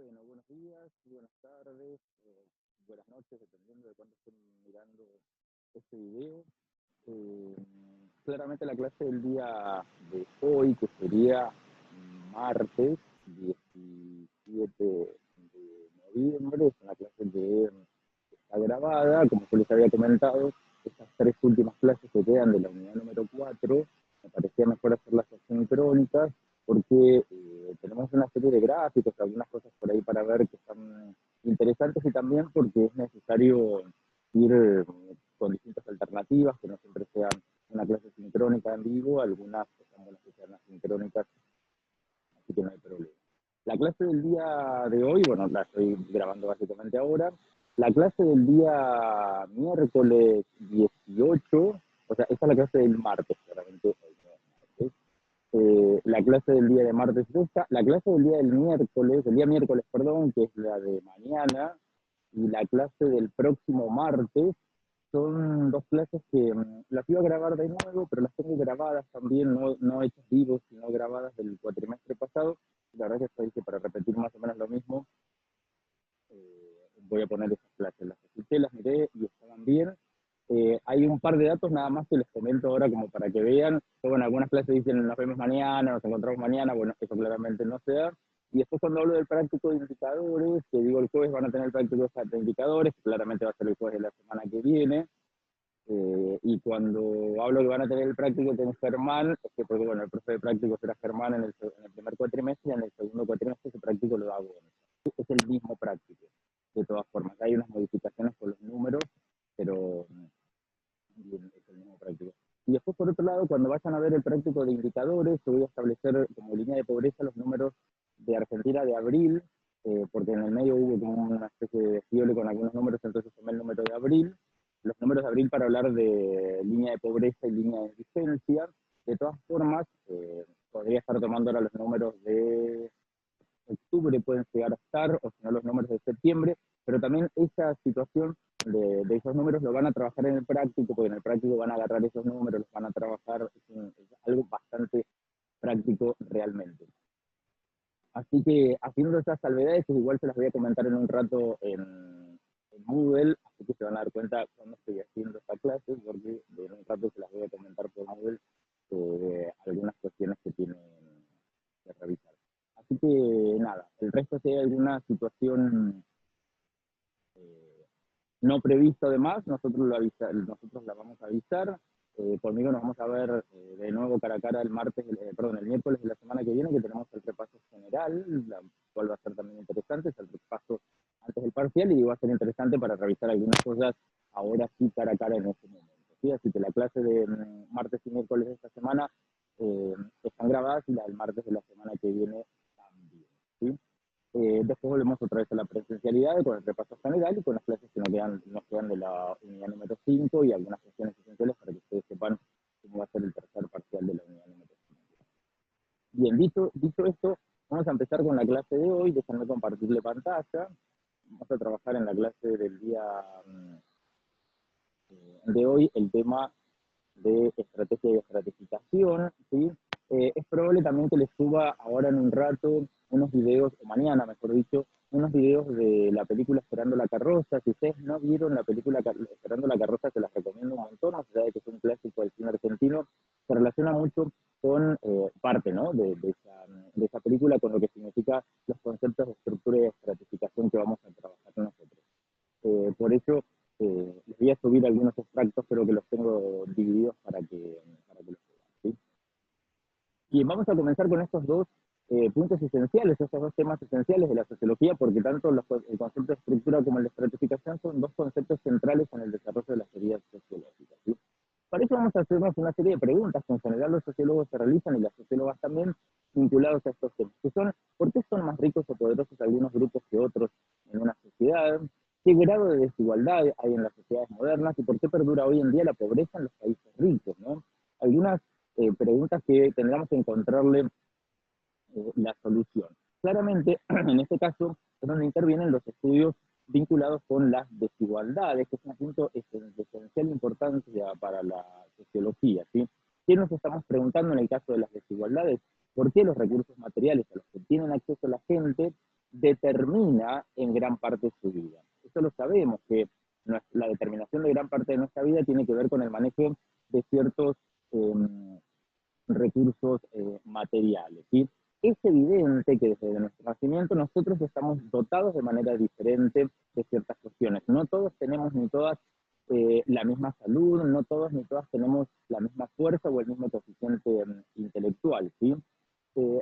Bueno, buenos días, buenas tardes, buenas noches, dependiendo de cuándo estén mirando este video. Eh, Claramente la clase del día de hoy, que sería martes 17 de noviembre, es una clase que está grabada, como yo les había comentado. Estas tres últimas clases que quedan de la unidad número 4, me parecía mejor hacerlas asincrónicas, porque tenemos una serie de gráficos, algunas cosas por ahí para ver que están interesantes, y también porque es necesario ir con distintas alternativas, que no siempre sean una clase sincrónica en vivo, algunas están buenas que sean asincrónicas, así que no hay problema. La clase del día de hoy, bueno, la estoy grabando básicamente ahora. La clase del día miércoles 18, o sea, esta es la clase del martes, claramente hoy no es martes. La clase del día de martes es esta. La clase del día del miércoles, del día miércoles, perdón, que es la de mañana, y la clase del próximo martes, son dos clases que las iba a grabar de nuevo, pero las tengo grabadas también, no hechas vivos, sino grabadas del cuatrimestre pasado. La verdad que estoy que para repetir más o menos lo mismo, voy a poner esas clases. Las escuché, las miré y estaban bien. Hay un par de datos nada más que les comento ahora como para que vean. Bueno, algunas clases dicen nos vemos mañana, nos encontramos mañana, bueno, eso claramente no se da. Y después cuando hablo del práctico de indicadores, que digo el jueves van a tener el práctico de indicadores, claramente va a ser el jueves de la semana que viene. Y cuando hablo que van a tener el práctico con Germán, es que porque bueno, el profe de práctico será Germán en el primer cuatrimestre, y en el segundo cuatrimestre ese práctico lo hago. Es el mismo práctico, de todas formas. Hay unas modificaciones con los números, pero bien, es el mismo práctico. Y después, por otro lado, cuando vayan a ver el práctico de indicadores, yo voy a establecer como línea de pobreza los números de Argentina de abril, porque en el medio hubo como una especie de desfiole con algunos números, entonces tomé el número de abril, los números de abril para hablar de línea de pobreza y línea de indigencia. De todas formas, podría estar tomando ahora los números de octubre, pueden llegar a estar, o si no los números de septiembre, pero también esa situación de esos números lo van a trabajar en el práctico, porque en el práctico van a agarrar esos números, los van a trabajar, es algo bastante práctico realmente. Así que haciendo esas salvedades, que igual se las voy a comentar en un rato en Moodle, así que se van a dar cuenta cuando estoy haciendo esta clase, porque en un rato se las voy a comentar por Moodle algunas cuestiones que tienen que revisar. Así que nada, el resto, si hay alguna situación no prevista además, nosotros la vamos a avisar. Conmigo nos vamos a ver de nuevo cara a cara el martes, el miércoles de la semana que viene, que tenemos el repaso general, la cual va a ser también interesante, es el repaso antes del parcial, y va a ser interesante para revisar algunas cosas ahora sí cara a cara en este momento. ¿Sí? Así que la clase de martes y miércoles de esta semana están grabadas, y la del martes de la semana que viene también. ¿Sí? Después volvemos otra vez a la presencialidad con el repaso general y con las clases que nos quedan de la unidad número 5 y algunas cuestiones esenciales para que ustedes sepan cómo va a ser el tercer parcial de la unidad número 5. Bien, dicho esto, vamos a empezar con la clase de hoy. Déjenme compartirle pantalla. Vamos a trabajar en la clase del día de hoy el tema de estrategia y estratificación, ¿sí? Es probable también que les suba ahora en un rato unos videos, o mañana mejor dicho, unos videos de la película Esperando la carroza. Si ustedes no vieron la película Esperando la carroza, se las recomiendo un montón, más allá de que es un clásico del cine argentino, se relaciona mucho con parte, ¿no?, de esa película, con lo que significa los conceptos de estructura y de estratificación que vamos a trabajar nosotros. Por eso les voy a subir algunos extractos, pero que los tengo divididos para que los vean. ¿Sí? Y vamos a comenzar con estos dos puntos esenciales, estos dos temas esenciales de la sociología, porque tanto el concepto de estructura como el de estratificación son dos conceptos centrales en el desarrollo de las teorías sociológicas. ¿Sí? Para eso vamos a hacernos una serie de preguntas que en general los sociólogos se realizan, y las sociólogas también, vinculados a estos temas, que son: ¿por qué son más ricos o poderosos algunos grupos que otros en una sociedad? ¿Qué grado de desigualdad hay en las sociedades modernas? ¿Y por qué perdura hoy en día la pobreza en los países ricos? ¿No? Algunas preguntas que tendríamos que encontrarle la solución. Claramente, en este caso, es donde intervienen los estudios vinculados con las desigualdades, que es un punto de esencial importancia para la sociología. ¿Sí? ¿Qué nos estamos preguntando en el caso de las desigualdades? ¿Por qué los recursos materiales a los que tienen acceso la gente determina en gran parte su vida. Eso lo sabemos, que la determinación de gran parte de nuestra vida tiene que ver con el manejo de ciertos recursos materiales, ¿sí? Es evidente que desde nuestro nacimiento nosotros estamos dotados de manera diferente de ciertas cuestiones. No todos tenemos ni todas la misma salud, no todos ni todas tenemos la misma fuerza o el mismo coeficiente intelectual, ¿sí?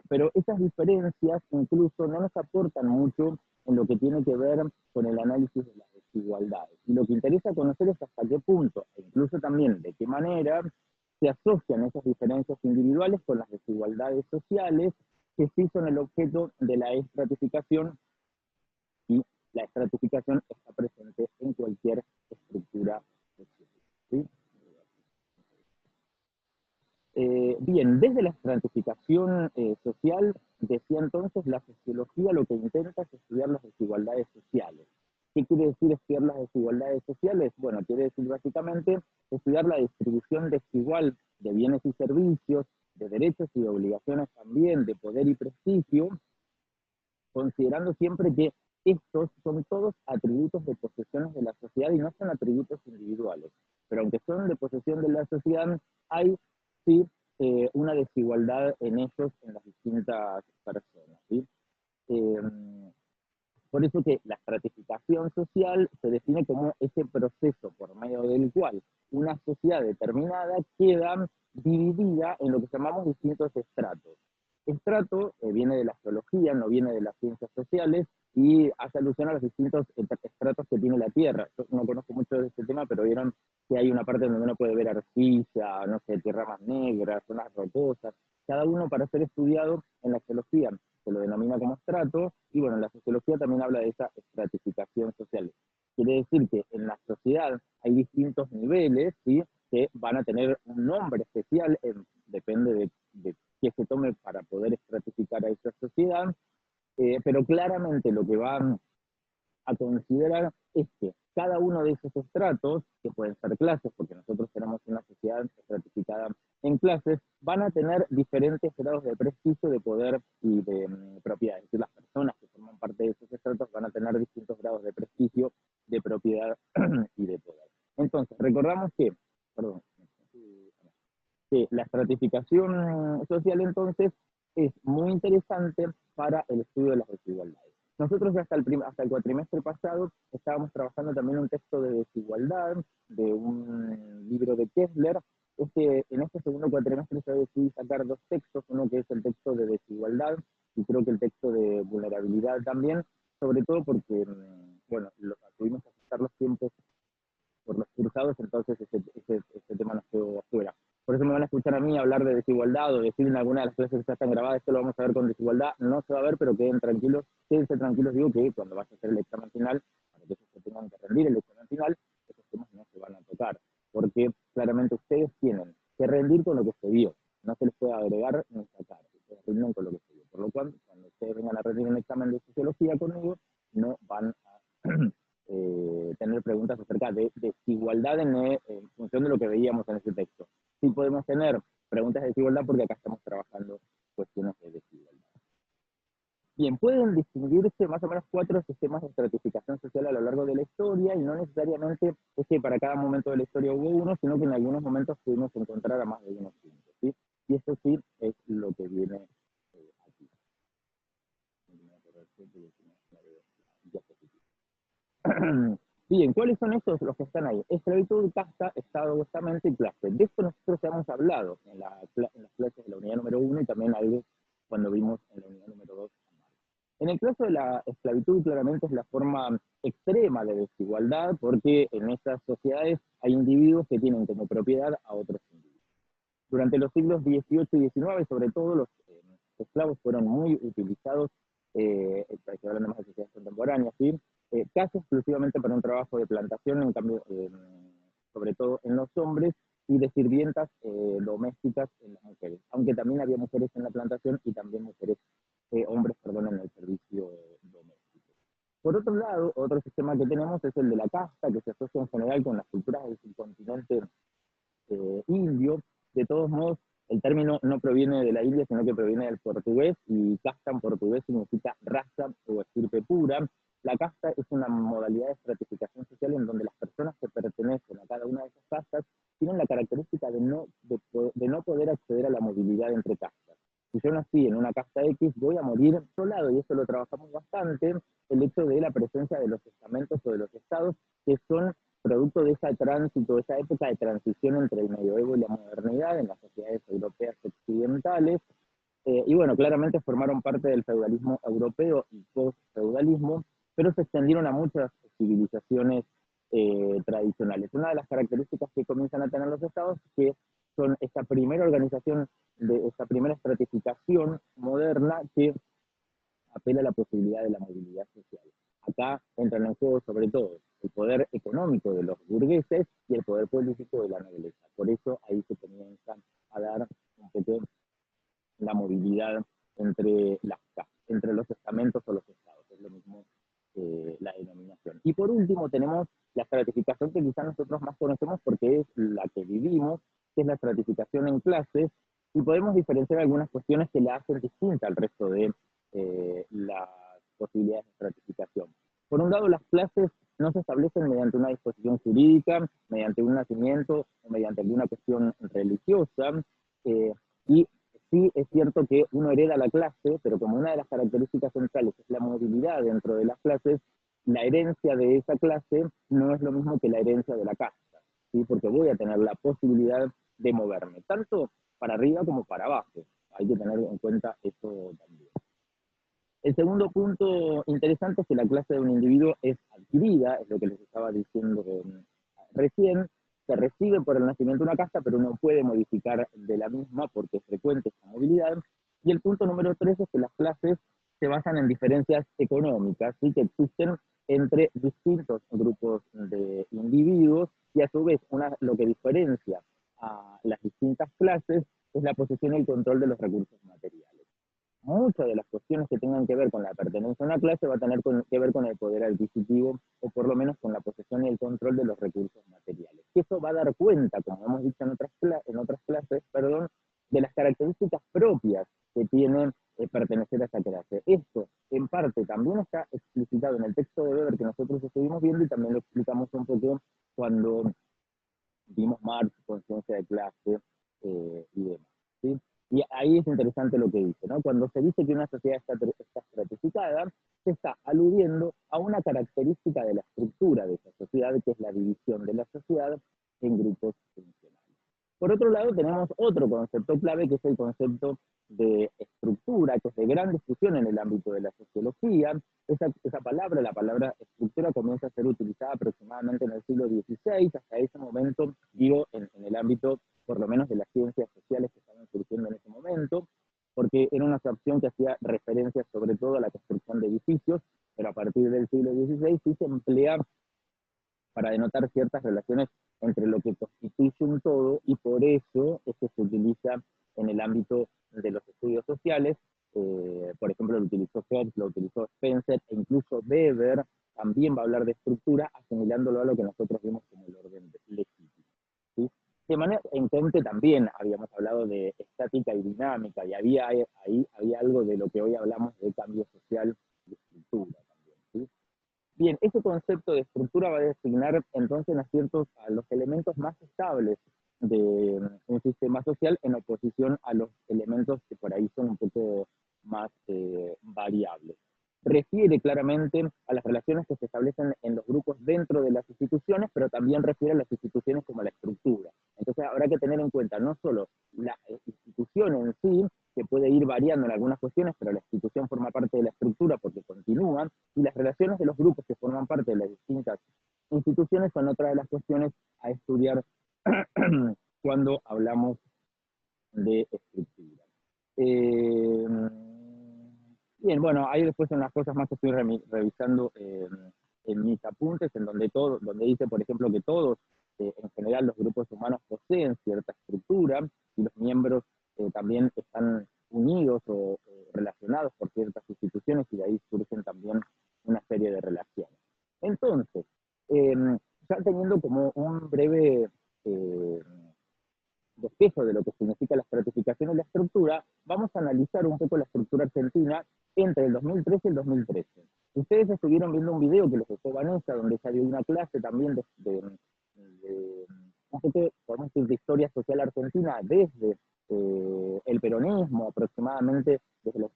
Pero esas diferencias incluso no nos aportan mucho en lo que tiene que ver con el análisis de las desigualdades. Y lo que interesa conocer es hasta qué punto, e incluso también de qué manera, se asocian esas diferencias individuales con las desigualdades sociales, que sí son el objeto de la estratificación, y la estratificación está presente en cualquier estructura social, ¿sí? Bien, desde la estratificación social, decía entonces, la sociología lo que intenta es estudiar las desigualdades sociales. ¿Qué quiere decir estudiar las desigualdades sociales? Bueno, quiere decir básicamente estudiar la distribución desigual de bienes y servicios, de derechos y de obligaciones también, de poder y prestigio, considerando siempre que estos son todos atributos de posesiones de la sociedad y no son atributos individuales. Pero aunque son de posesión de la sociedad, hay sí una desigualdad en ellos, en las distintas personas, ¿sí? Eh, por eso que la estratificación social se define como ese proceso por medio del cual una sociedad determinada queda dividida en lo que llamamos distintos estratos. Estrato viene de la geología, no viene de las ciencias sociales, y hace alusión a los distintos estratos que tiene la Tierra. Yo no conozco mucho de este tema, pero vieron que hay una parte donde uno puede ver arcilla, no sé, tierras más negras, zonas rocosas, cada uno para ser estudiado en la geología se lo denomina como estrato, y bueno, la sociología también habla de esa estratificación social. Quiere decir que en la sociedad hay distintos niveles, ¿sí?, que van a tener un nombre especial, depende de qué se tome para poder estratificar a esa sociedad, pero claramente lo que van a considerar es que cada uno de esos estratos, que pueden ser clases, porque nosotros tenemos una sociedad estratificada en clases, van a tener diferentes grados de prestigio, de poder y de propiedad. Es decir, las personas que forman parte de esos estratos van a tener distintos grados de prestigio, de propiedad y de poder. Entonces, recordamos que, perdón, que la estratificación social entonces es muy interesante para el estudio de las desigualdades. Nosotros hasta el cuatrimestre pasado estábamos trabajando también un texto de desigualdad, de un libro de Kessler. En este segundo cuatrimestre yo decidí sacar dos textos, uno que es el texto de desigualdad y creo que el texto de vulnerabilidad también, sobre todo porque, bueno, tuvimos que ajustar los tiempos por los cursados, entonces ese tema nos quedó afuera. Por eso me van a escuchar a mí hablar de desigualdad o decir en alguna de las clases que ya están grabadas, esto lo vamos a ver con desigualdad, no se va a ver, pero quédense tranquilos, digo que cuando vas a hacer el examen final, para que ellos se tengan que rendir el examen final, esos temas no se van a tocar, porque claramente ustedes tienen que rendir con lo que se vio, no se les puede agregar ni sacar, ustedes rinden con lo que se vio, por lo cual, cuando ustedes vengan a rendir un examen de sociología conmigo, no van a tener preguntas acerca de desigualdad en función de lo que veíamos en ese texto. Sí podemos tener preguntas de desigualdad porque acá estamos trabajando cuestiones de desigualdad. Bien, pueden distinguirse más o menos 4 sistemas de estratificación social a lo largo de la historia, y no necesariamente es que para cada momento de la historia hubo uno, sino que en algunos momentos pudimos encontrar a más de unos puntos, ¿sí? Y eso sí es lo que viene aquí. Bien, ¿cuáles son estos los que están ahí? Esclavitud, casta, Estado, estamento y clase. De esto nosotros hemos hablado en las clases de la unidad número 1 y también algo cuando vimos en la unidad número 2. En el caso de la esclavitud, claramente es la forma extrema de desigualdad, porque en estas sociedades hay individuos que tienen como propiedad a otros individuos. Durante los siglos XVIII y XIX, sobre todo, los esclavos fueron muy utilizados, hablando más de sociedades contemporáneas, ¿sí? Casi exclusivamente para un trabajo de plantación, en cambio, sobre todo en los hombres, y de sirvientas domésticas en las mujeres, aunque también había mujeres en la plantación y también hombres, perdón, en el servicio doméstico. Por otro lado, otro sistema que tenemos es el de la casta, que se asocia en general con las culturas del subcontinente indio. De todos modos, El término no proviene de la India, sino que proviene del portugués, y casta en portugués significa raza o estirpe pura. La casta es una modalidad de estratificación social en donde las personas que pertenecen a cada una de esas castas tienen la característica de no poder acceder a la movilidad entre castas. Si yo nací en una casta X, voy a morir en otro lado, y eso lo trabajamos bastante, el hecho de la presencia de los estamentos o de los estados, que son producto de ese tránsito, esa época de transición entre el medioevo y la modernidad en las sociedades europeas occidentales. Y bueno, claramente formaron parte del feudalismo europeo y post-feudalismo, pero se extendieron a muchas civilizaciones tradicionales. Una de las características que comienzan a tener los estados es que son esta primera organización, de esta primera estratificación moderna que apela a la posibilidad de la movilidad social. Acá entran en juego sobre todo el poder económico de los burgueses y el poder político de la nobleza. Por eso ahí se comienza a dar un poco la movilidad entre los estamentos o los estados. Es lo mismo la denominación. Y por último tenemos la estratificación que quizás nosotros más conocemos porque es la que vivimos, que es la estratificación en clases, y podemos diferenciar algunas cuestiones que la hacen distinta al resto de las posibilidades de estratificación. Por un lado, las clases no se establecen mediante una disposición jurídica, mediante un nacimiento o mediante alguna cuestión religiosa, y sí es cierto que uno hereda la clase, pero como una de las características centrales es la movilidad dentro de las clases, la herencia de esa clase no es lo mismo que la herencia de la casta, ¿sí? Porque voy a tener la posibilidad de moverme, tanto para arriba como para abajo. Hay que tener en cuenta eso también. El segundo punto interesante es que la clase de un individuo es adquirida, es lo que les estaba diciendo recién, se recibe por el nacimiento de una casta, pero uno puede modificar de la misma porque es frecuente esta movilidad. Y el punto número 3 es que las clases se basan en diferencias económicas, ¿sí? Que existen entre distintos grupos de individuos, y a su vez lo que diferencia a las distintas clases es la posesión y el control de los recursos materiales. Muchas de las cuestiones que tengan que ver con la pertenencia a una clase va a tener que ver con el poder adquisitivo, o por lo menos con la posesión y el control de los recursos materiales. Y eso va a dar cuenta, como hemos dicho en otras clases, de las características propias que tiene pertenecer a esa clase. Esto, en parte, también está explicitado en el texto de Weber que nosotros estuvimos viendo, y también lo explicamos un poco cuando vimos Marx, conciencia de clase y demás, ¿sí? Y ahí es interesante lo que dice, ¿no? Cuando se dice que una sociedad está estratificada, se está aludiendo a una característica de la estructura de esa sociedad, que es la división de la sociedad en grupos funcionales. Por otro lado, tenemos otro concepto clave, que es el concepto de estructura, que es de gran discusión en el ámbito de la sociología. Esa palabra, la palabra estructura, comienza a ser utilizada aproximadamente en el siglo XVI. Hasta ese momento, digo, en el ámbito por lo menos de las ciencias sociales que estaban surgiendo en ese momento, porque era una opción que hacía referencia sobre todo a la construcción de edificios, pero a partir del siglo XVI sí se emplea para denotar ciertas relaciones entre lo que constituye un todo, y por eso es que se utiliza en el ámbito de los estudios sociales. Por ejemplo, lo utilizó Hobbes, lo utilizó Spencer, e incluso Weber también va a hablar de estructura, asimilándolo a lo que nosotros vemos como el orden legítimo, ¿sí? De manera, en Comte también habíamos hablado de estática y dinámica, y ahí había algo de lo que hoy hablamos de cambio social y estructura también, ¿sí? Bien, ese concepto de estructura va a designar entonces a los elementos más estables de un sistema social, en oposición a los elementos que por ahí son un poco más variables. Refiere claramente a las relaciones que se establecen en los grupos dentro de las instituciones, pero también refiere a las instituciones como la estructura. Entonces habrá que tener en cuenta no solo la institución en sí, que puede ir variando en algunas cuestiones, pero la institución forma parte de la estructura porque continúa, y las relaciones de los grupos que forman parte de las distintas instituciones son otra de las cuestiones a estudiar cuando hablamos de estructura. Bien, bueno, hay después unas cosas más que estoy revisando en mis apuntes, donde dice, por ejemplo, que todos, en general, los grupos humanos poseen cierta estructura, y los miembros también están unidos o relacionados por ciertas instituciones, y de ahí surgen también una serie de relaciones. Entonces, ya teniendo como un breve espejo de lo que significa la estratificación y la estructura, vamos a analizar un poco la estructura argentina entre el 2013 y el 2013. Ustedes estuvieron viendo un video que les dejó Vanessa, donde salió una clase también de un poco, podemos decir, de historia social argentina desde el peronismo, aproximadamente desde la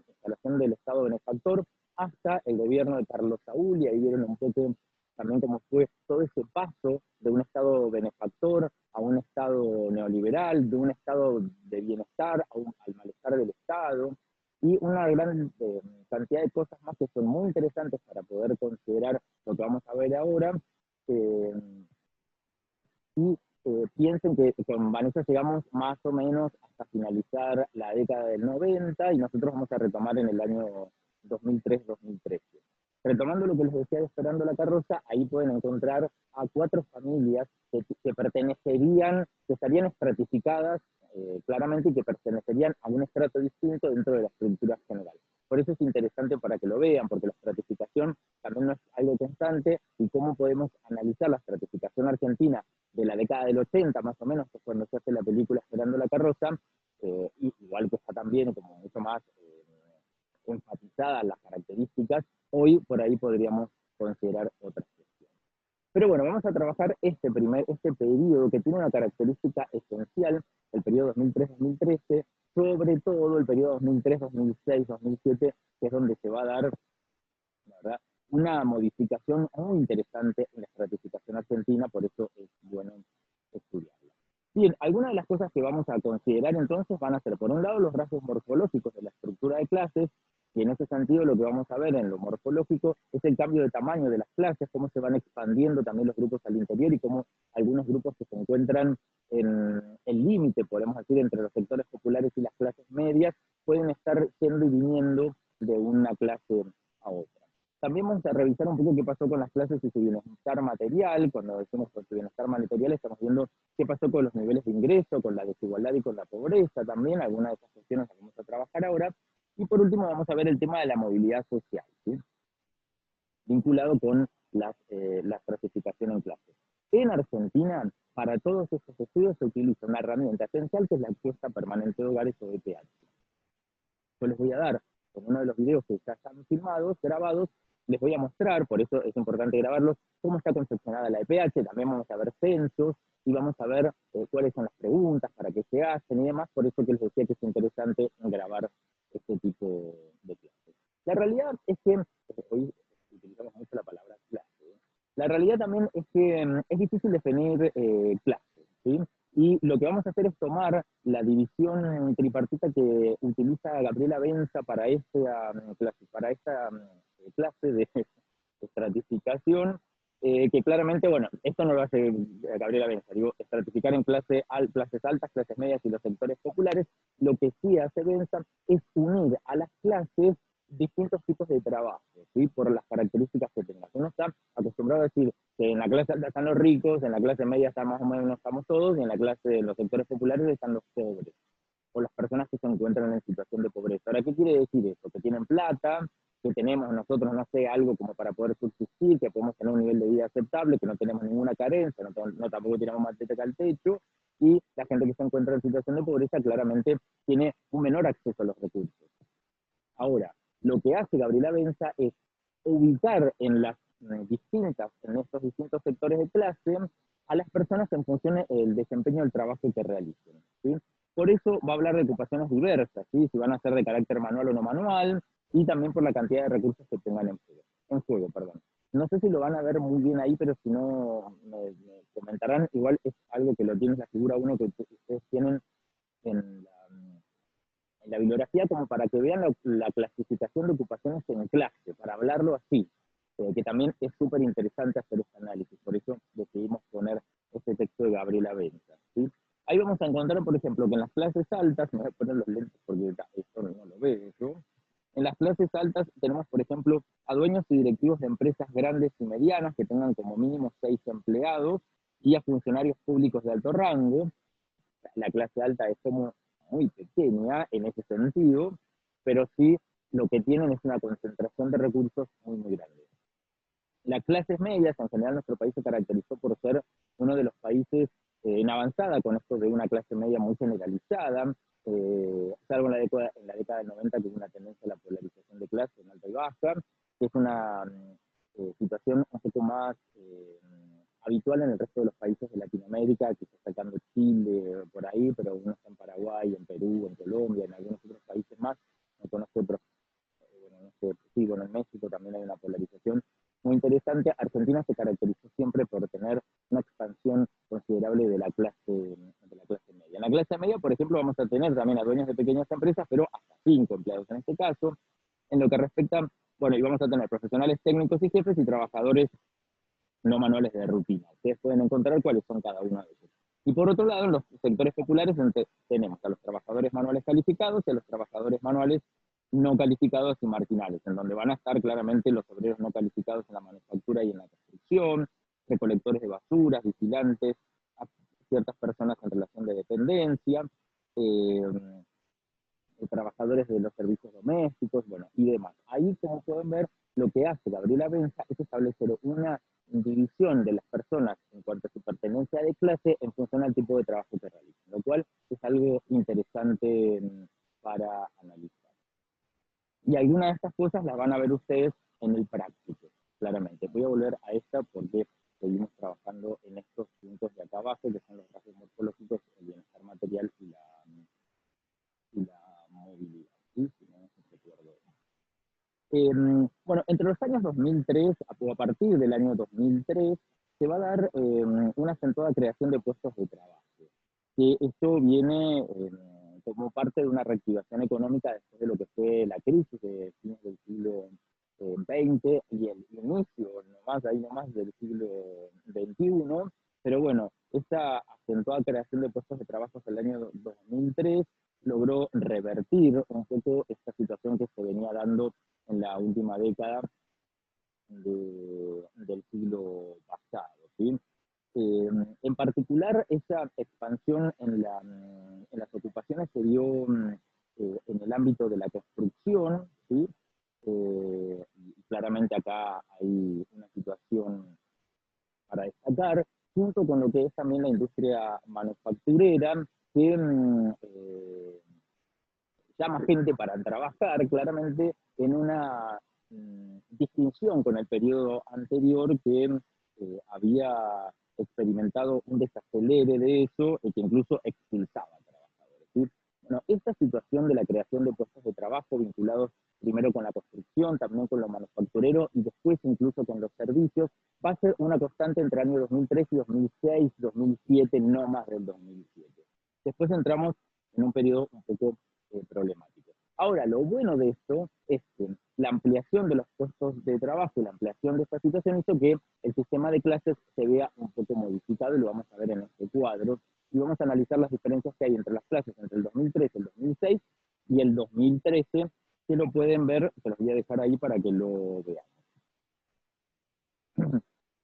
instalación del Estado benefactor hasta el gobierno de Carlos Saúl, y ahí vieron un poco también cómo fue todo ese paso de un Estado benefactor a un Estado neoliberal, de un Estado de bienestar al malestar del Estado, y una gran cantidad de cosas más que son muy interesantes para poder considerar lo que vamos a ver ahora. Eh, y piensen que con Vanessa llegamos más o menos hasta finalizar la década del 90 y nosotros vamos a retomar en el año 2003-2013. Retomando lo que les decía de Esperando la Carroza, ahí pueden encontrar a 4 familias que pertenecerían, que estarían estratificadas claramente y que pertenecerían a un estrato distinto dentro de la estructura general. Por eso es interesante para que lo vean, porque la estratificación también no es algo constante, y cómo podemos analizar la estratificación argentina de la década del 80, más o menos, que es cuando se hace la película Esperando la Carroza, igual que está también como mucho más enfatizadas las características, hoy por ahí podríamos considerar otras cuestiones. Pero bueno, vamos a trabajar este periodo que tiene una característica esencial, el periodo 2003-2013, sobre todo el periodo 2003, 2006, 2007, que es donde se va a dar, la verdad, una modificación muy interesante en la estratificación argentina, por eso es bueno estudiarla. Bien, algunas de las cosas que vamos a considerar entonces van a ser, por un lado, los rasgos morfológicos de la estructura de clases, y en ese sentido lo que vamos a ver en lo morfológico es el cambio de tamaño de las clases, cómo se van expandiendo también los grupos al interior y cómo algunos grupos que se encuentran en el límite, podemos decir, entre los sectores populares y las clases medias, pueden estar yendo y viniendo de una clase a otra. También vamos a revisar un poco qué pasó con las clases y su bienestar material. Cuando decimos con su bienestar material estamos viendo qué pasó con los niveles de ingreso, con la desigualdad y con la pobreza también, algunas de esas cuestiones las vamos a trabajar ahora. Y por último vamos a ver el tema de la movilidad social, ¿sí? Vinculado con la clasificación en clases. En Argentina, para todos estos estudios se utiliza una herramienta esencial que es la encuesta permanente de hogares o EPH. Yo les voy a dar, con uno de los videos que ya están filmados, grabados, les voy a mostrar, por eso es importante grabarlos, cómo está concepcionada la EPH, también vamos a ver censos, y vamos a ver cuáles son las preguntas, para qué se hacen y demás, por eso que les decía que es interesante grabar este tipo de clases. La realidad es que, hoy utilizamos mucho la palabra clase, la realidad también es que es difícil definir clases, ¿sí? Y lo que vamos a hacer es tomar la división tripartita que utiliza Gabriela Benza para esta clase de estratificación, que claramente, bueno, esto no lo hace Gabriela Benza, digo, estratificar en clases altas, clases medias y los sectores populares. Lo que sí hace Benza es unir a las clases distintos tipos de trabajo, ¿sí? Por las características que tengan. Uno está acostumbrado a decir que en la clase alta están los ricos, en la clase media están más o menos estamos todos, y en la clase de los sectores populares están los pobres, o las personas que se encuentran en situación de pobreza. Ahora, ¿qué quiere decir eso? Que tienen plata, que tenemos nosotros, no sé, algo como para poder subsistir, que podemos tener un nivel de vida aceptable, que no tenemos ninguna carencia, no tampoco tenemos manteca al techo, y la gente que se encuentra en situación de pobreza claramente tiene un menor acceso a los recursos. Ahora, lo que hace Gabriela Benza es ubicar en estos distintos sectores de clase a las personas en función del desempeño del trabajo que realicen, ¿sí? Por eso va a hablar de ocupaciones diversas, ¿sí? Si van a ser de carácter manual o no manual, y también por la cantidad de recursos que tengan en juego, perdón. No sé si lo van a ver muy bien ahí, pero si no me comentarán. Igual es algo que lo tiene la figura 1 que ustedes tienen en la bibliografía, como para que vean la clasificación de ocupaciones en clase, para hablarlo así, que también es súper interesante hacer este análisis, por eso decidimos poner este texto de Gabriela Benza, ¿sí? Ahí vamos a encontrar, por ejemplo, que en las clases altas, me voy a poner los lentes porque esto no lo veo yo, en las clases altas tenemos, por ejemplo, a dueños y directivos de empresas grandes y medianas que tengan como mínimo 6 empleados, y a funcionarios públicos de alto rango. La clase alta es como muy pequeña en ese sentido, pero sí lo que tienen es una concentración de recursos muy, muy grande. Las clases medias, en general nuestro país se caracterizó por ser uno de los países en avanzada con esto de una clase media muy generalizada, salvo en la década del 90, que hubo una tendencia a la polarización de clase en alta y baja, que es una situación un poco más habitual en el resto de los países de Latinoamérica, que está sacando Chile por ahí, pero uno está en Paraguay, en Perú, en Colombia, en algunos otros países más, no conozco otros, bueno, no sé, sí, bueno, en México también hay una polarización muy interesante. Argentina se caracterizó siempre por tener una expansión considerable de la clase media. En la clase media, por ejemplo, vamos a tener también a dueños de pequeñas empresas, pero hasta 5 empleados en este caso. En lo que respecta, bueno, y vamos a tener profesionales técnicos y jefes y trabajadores no manuales de rutina. Ustedes pueden encontrar cuáles son cada uno de ellos. Y por otro lado, en los sectores populares tenemos a los trabajadores manuales calificados y a los trabajadores manuales no calificados y marginales, en donde van a estar claramente los obreros no calificados en la manufactura y en la construcción, recolectores de basuras, vigilantes, a ciertas personas en relación de dependencia, eh, trabajadores de los servicios domésticos, bueno, y demás. Ahí, como pueden ver, lo que hace Gabriela Benza es establecer una división de las personas en cuanto a su pertenencia de clase en función al tipo de trabajo que realizan, lo cual es algo interesante para analizar. Y algunas de estas cosas las van a ver ustedes en el práctico, claramente. Voy a volver a esta porque seguimos trabajando en estos puntos de acá abajo, que son los rasgos morfológicos, el bienestar material y la movilidad. ¿Sí? Si no recuerdo. Bueno, entre los años 2003, o a partir del año 2003, se va a dar una acentuada creación de puestos de trabajo. Que esto viene como parte de una reactivación económica después de lo que fue la crisis de fines del siglo XX y el inicio, ahí nomás del siglo XXI. Pero bueno, esta acentuada creación de puestos de trabajo hasta el año 2003 logró revertir un poco esta situación que se venía dando en la última década del siglo pasado, ¿sí? En particular, esa expansión en las ocupaciones se dio en el ámbito de la construcción, ¿sí? Claramente acá hay una situación para destacar, junto con lo que es también la industria manufacturera, que llama gente para trabajar, claramente en una distinción con el periodo anterior que había experimentado un desacelere de eso y que incluso expulsaba a trabajadores. ¿Sí? Bueno, esta situación de la creación de puestos de trabajo vinculados primero con la construcción, también con lo manufacturero y después incluso con los servicios, va a ser una constante entre el año 2003 y 2006, 2007, no más del 2007. Después entramos en un periodo un poco problemático. Ahora, lo bueno de esto es que la ampliación de los puestos de trabajo y la ampliación de esta situación hizo que el sistema de clases se vea un poco modificado, y lo vamos a ver en este cuadro, y vamos a analizar las diferencias que hay entre las clases entre el 2003, el 2006 y el 2013, que lo pueden ver, se los voy a dejar ahí para que lo vean.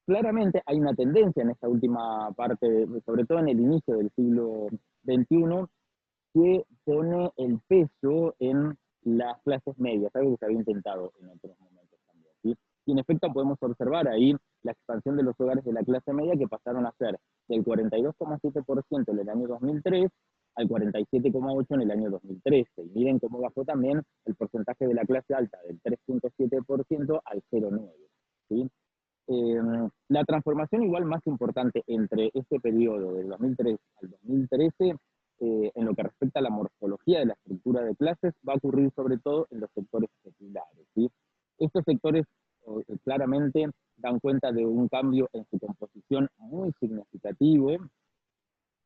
Claramente hay una tendencia en esta última parte, sobre todo en el inicio del siglo XXI, que pone el peso en las clases medias, algo que se había intentado en otros momentos también. ¿Sí? Y en efecto podemos observar ahí la expansión de los hogares de la clase media, que pasaron a ser del 42,7% en el año 2003 al 47,8% en el año 2013. Y miren cómo bajó también el porcentaje de la clase alta del 3,7% al 0,9%. ¿Sí? La transformación igual más importante entre este periodo del 2003 al 2013, en lo que respecta a la morfología de la estructura de clases, va a ocurrir sobre todo en los sectores populares. ¿Sí? Estos sectores claramente dan cuenta de un cambio en su composición muy significativo,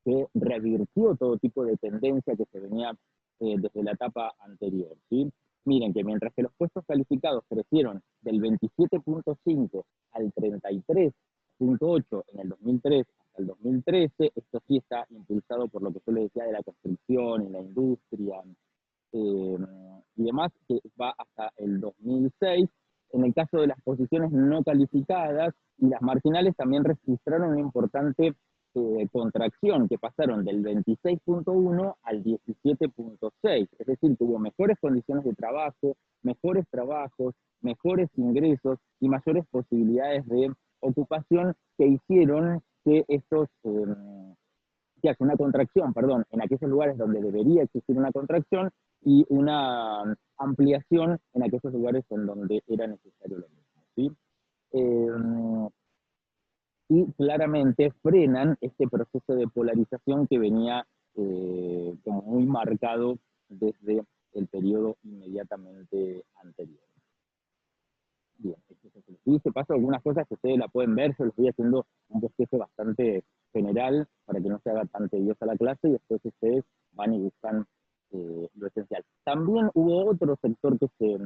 que revirtió todo tipo de tendencia que se venía desde la etapa anterior. ¿Sí? Miren que mientras que los puestos calificados crecieron del 27,5 al 33,8 en el 2003 hasta el 2013, esto sí está impulsado por lo que yo les decía de la construcción y la industria y demás, que va hasta el 2006. En el caso de las posiciones no calificadas y las marginales también registraron una importante contracción, que pasaron del 26,1 al 17,6, es decir, tuvo mejores condiciones de trabajo, mejores trabajos, mejores ingresos y mayores posibilidades de ocupación, que hicieron que estos se hace una contracción, perdón, en aquellos lugares donde debería existir una contracción y una ampliación en aquellos lugares en donde era necesario lo mismo, ¿sí? Y claramente frenan este proceso de polarización que venía como muy marcado desde el periodo inmediatamente anterior. Bien, y se paso algunas cosas que ustedes la pueden ver, yo les voy haciendo un bosquejo bastante general para que no se haga tan tediosa la clase y después ustedes van y buscan lo esencial. También hubo otro sector que se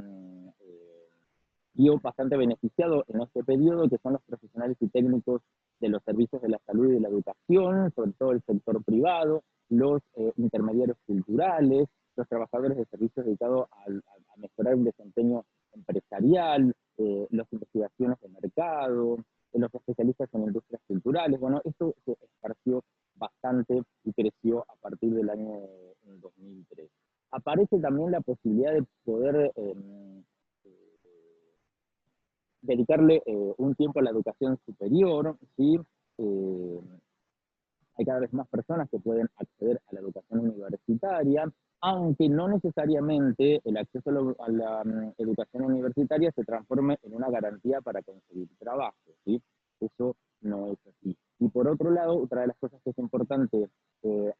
vio bastante beneficiado en este periodo, que son los profesionales y técnicos de los servicios de la salud y de la educación, sobre todo el sector privado, los intermediarios culturales, los trabajadores de servicios dedicados a mejorar el desempeño empresarial, las investigaciones de mercado, los especialistas en industrias culturales. Bueno, esto se esparció bastante y creció a partir del año 2003. Aparece también la posibilidad de poder dedicarle un tiempo a la educación superior, ¿sí? Hay cada vez más personas que pueden acceder a la educación universitaria, aunque no necesariamente el acceso a la educación universitaria se transforme en una garantía para conseguir trabajo, ¿sí? Eso no es así. Y por otro lado, otra de las cosas que es importante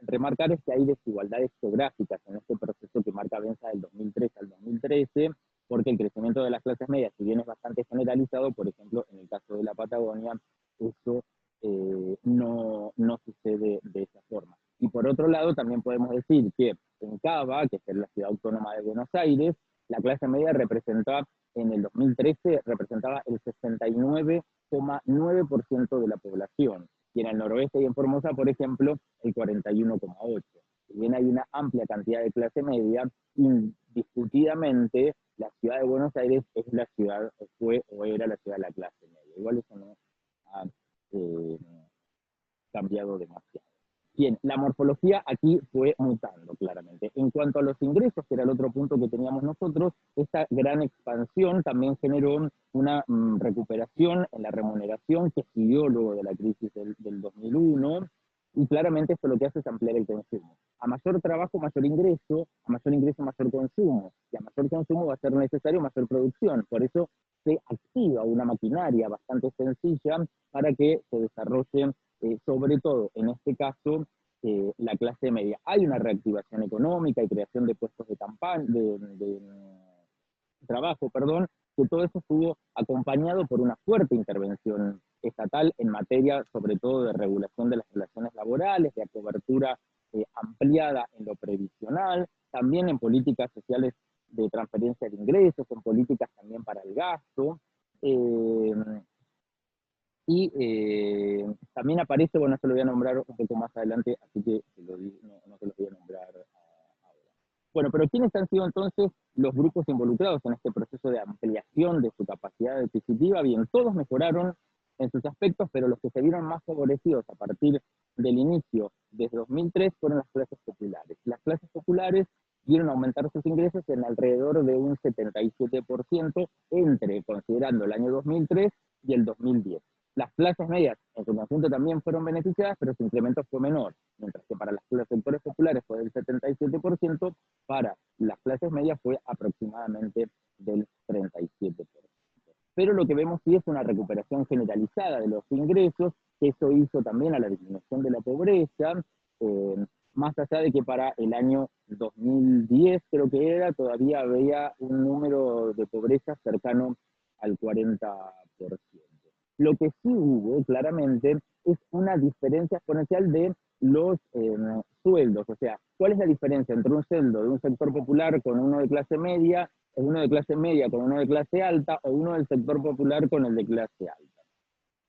remarcar es que hay desigualdades geográficas en este proceso que marca Benza del 2003 al 2013, porque el crecimiento de las clases medias, si bien es bastante generalizado, por ejemplo, en el caso de la Patagonia, eso no sucede de esa forma. Y por otro lado, también podemos decir que en Cava, que es la ciudad autónoma de Buenos Aires, la clase media representaba, en el 2013, representaba el 69,9% de la población, y en el noroeste y en Formosa, por ejemplo, el 41,8%. Si bien hay una amplia cantidad de clase media, indiscutidamente la ciudad de Buenos Aires es la ciudad, fue o era la ciudad de la clase media. Igual eso no ha cambiado demasiado. Bien, la morfología aquí fue mutando claramente. En cuanto a los ingresos, que era el otro punto que teníamos nosotros, esta gran expansión también generó una recuperación en la remuneración que siguió luego de la crisis del 2001, y claramente esto lo que hace es ampliar el consumo. A mayor trabajo, mayor ingreso, a mayor ingreso, mayor consumo, y a mayor consumo va a ser necesario mayor producción. Por eso se activa una maquinaria bastante sencilla para que se desarrolle, sobre todo en este caso, la clase media. Hay una reactivación económica y creación de puestos de campaña, de trabajo, perdón, que todo eso estuvo acompañado por una fuerte intervención estatal en materia, sobre todo, de regulación de las relaciones laborales, de cobertura ampliada en lo previsional, también en políticas sociales de transferencia de ingresos, en políticas también para el gasto, también aparece, bueno, esto lo voy a nombrar un poco más adelante, así que no se lo voy a nombrar ahora. Bueno, pero ¿quiénes han sido entonces los grupos involucrados en este proceso de ampliación de su capacidad adquisitiva? Bien, todos mejoraron en sus aspectos, pero los que se vieron más favorecidos a partir del inicio, desde 2003, fueron las clases populares. Las clases populares vieron aumentar sus ingresos en alrededor de un 77% considerando el año 2003 y el 2010. Las clases medias en su conjunto también fueron beneficiadas, pero su incremento fue menor, mientras que para los sectores populares fue del 77%, para las clases medias fue aproximadamente del 37%. Pero lo que vemos sí es una recuperación generalizada de los ingresos, que eso hizo también a la disminución de la pobreza, más allá de que para el año 2010, creo que era, todavía había un número de pobreza cercano al 40%. Lo que sí hubo, claramente, es una diferencia exponencial de los sueldos. O sea, ¿cuál es la diferencia entre un sueldo de un sector popular con uno de clase media, uno de clase media con uno de clase alta, o uno del sector popular con el de clase alta?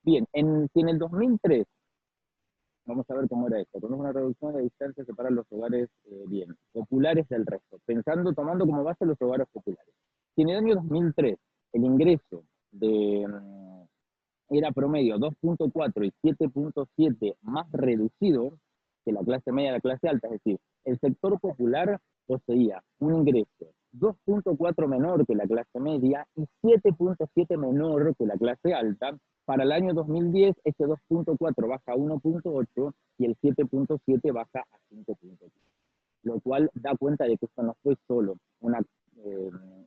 Bien, si en el 2003, vamos a ver cómo era esto, con una reducción de distancia que separa los hogares bien, populares del resto, tomando como base los hogares populares. Si en el año 2003 el ingreso era promedio 2,4 y 7,7 más reducido que la clase media y la clase alta, es decir, el sector popular poseía un ingreso 2,4 menor que la clase media y 7,7 menor que la clase alta. Para el año 2010, ese 2,4 baja a 1,8 y el 7,7 baja a 5,3, lo cual da cuenta de que esto no fue solo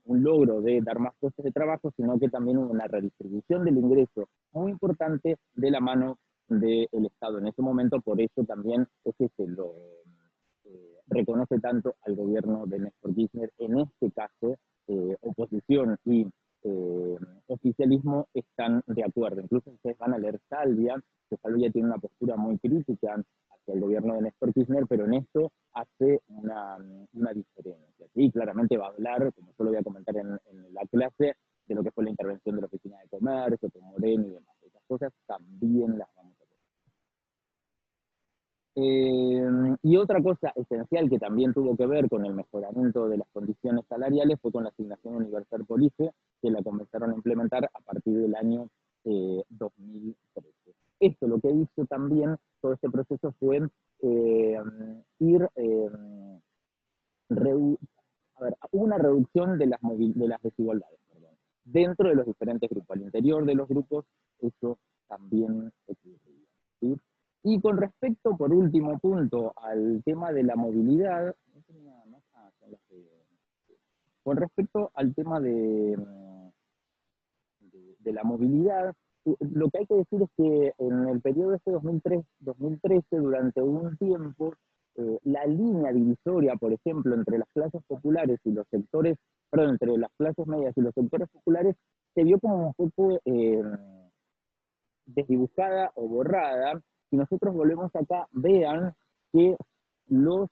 un logro de dar más puestos de trabajo, sino que también hubo una redistribución del ingreso muy importante de la mano del Estado en ese momento. Por eso también es que se lo reconoce tanto al gobierno de Néstor Kirchner. En este caso, oposición y oficialismo están de acuerdo. Incluso ustedes van a leer Salvia, que Salvia tiene una postura muy crítica hacia el gobierno de Néstor Kirchner, pero en esto hace una diferencia. Sí, claramente va a hablar, como yo lo voy a comentar en la clase, de lo que fue la intervención de la Oficina de Comercio, con Moreno y demás. Esas cosas también las vamos a ver. Y otra cosa esencial que también tuvo que ver con el mejoramiento de las condiciones salariales fue con la asignación universal por IFE, que la comenzaron a implementar a partir del año 2013. Esto lo que hizo también, todo este proceso fue ir una reducción de las desigualdades, perdón, dentro de los diferentes grupos. Al interior de los grupos eso también ocurría, ¿sí? Y con respecto, por último punto, al tema de la movilidad, con respecto al tema de la movilidad, lo que hay que decir es que en el periodo este 2013, durante un tiempo, la línea divisoria, por ejemplo, entre las clases populares y los sectores, perdón, entre las clases medias y los sectores populares, se vio como un poco desdibujada o borrada. Si nosotros volvemos acá, vean que los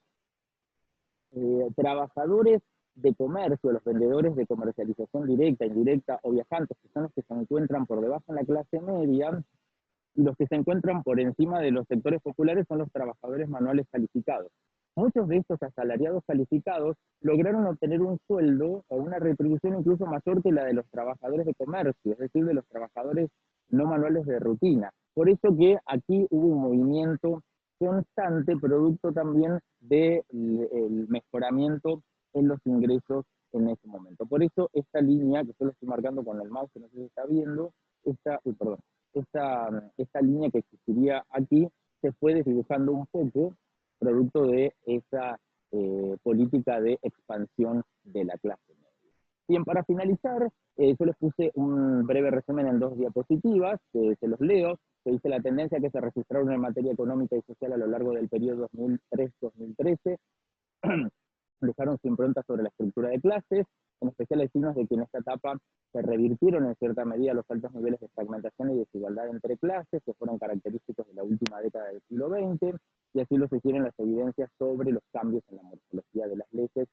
trabajadores de comercio, los vendedores de comercialización directa, indirecta o viajantes, que son los que se encuentran por debajo en la clase media, y los que se encuentran por encima de los sectores populares son los trabajadores manuales calificados. Muchos de estos asalariados calificados lograron obtener un sueldo o una retribución incluso mayor que la de los trabajadores de comercio, es decir, de los trabajadores no manuales de rutina. Por eso que aquí hubo un movimiento constante, producto también del mejoramiento en los ingresos en ese momento. Por eso esta línea, que yo lo estoy marcando con el mouse, que no sé si está viendo, esta línea que existiría aquí se fue desdibujando un poco, producto de esa política de expansión de la clase media. Bien, para finalizar, yo les puse un breve resumen en 2 diapositivas, que se los leo, que dice la tendencia que se registraron en materia económica y social a lo largo del periodo 2003-2013, dejaron su impronta sobre la estructura de clases, en especial hay signos de que en esta etapa se revirtieron en cierta medida los altos niveles de fragmentación y desigualdad entre clases, que fueron característicos de la última década del siglo XX, y así lo sugieren las evidencias sobre los cambios en la morfología de las leyes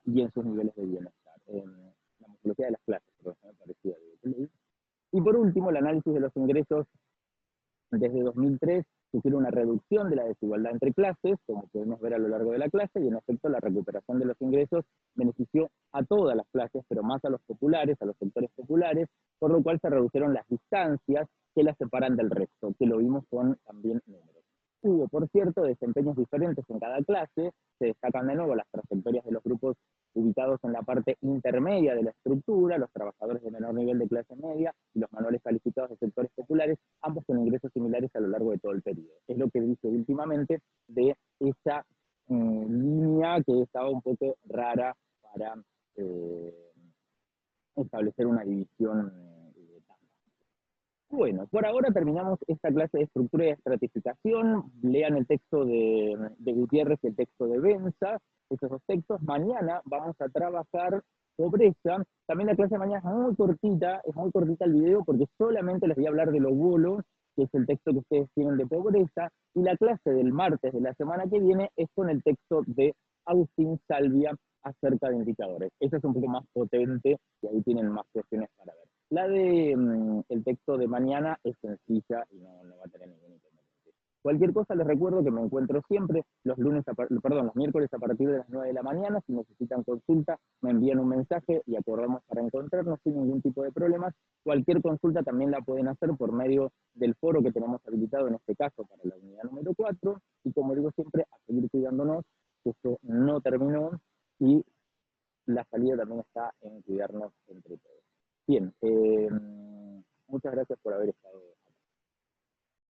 y en sus niveles de bienestar. La morfología de las clases, perdón, me parecía de ley. Y por último, el análisis de los ingresos desde 2003 sugiere una reducción de la desigualdad entre clases, como podemos ver a lo largo de la clase, y en efecto la recuperación de los ingresos benefició a todas las clases, pero más a los populares, a los sectores populares, por lo cual se redujeron las distancias que las separan del resto, que lo vimos con también números. Hubo, por cierto, desempeños diferentes en cada clase, se destacan de nuevo las trayectorias de los grupos ubicados en la parte intermedia de la estructura, los trabajadores de menor nivel de clase media y los manuales calificados de sectores populares, ambos con ingresos similares a lo largo de todo el periodo. Es lo que dice últimamente de esa línea que estaba un poco rara para establecer una división. Bueno, por ahora terminamos esta clase de estructura y estratificación. Lean el texto de Gutiérrez y el texto de Benza, esos 2 textos. Mañana vamos a trabajar pobreza. También la clase de mañana es muy cortita el video porque solamente les voy a hablar de lo bolo, que es el texto que ustedes tienen de pobreza, y la clase del martes de la semana que viene es con el texto de Agustín Salvia acerca de indicadores. Eso es un poco más potente y ahí tienen más cuestiones para ver. La de el texto de mañana es sencilla y no va a tener ningún inconveniente. Cualquier cosa les recuerdo que me encuentro siempre los miércoles a partir de las 9 de la mañana. Si necesitan consulta, me envían un mensaje y acordamos para encontrarnos sin ningún tipo de problemas. Cualquier consulta también la pueden hacer por medio del foro que tenemos habilitado, en este caso para la unidad número 4. Y como digo siempre, a seguir cuidándonos, que esto no terminó y la salida también está en cuidarnos entre todos. Bien, muchas gracias por haber estado.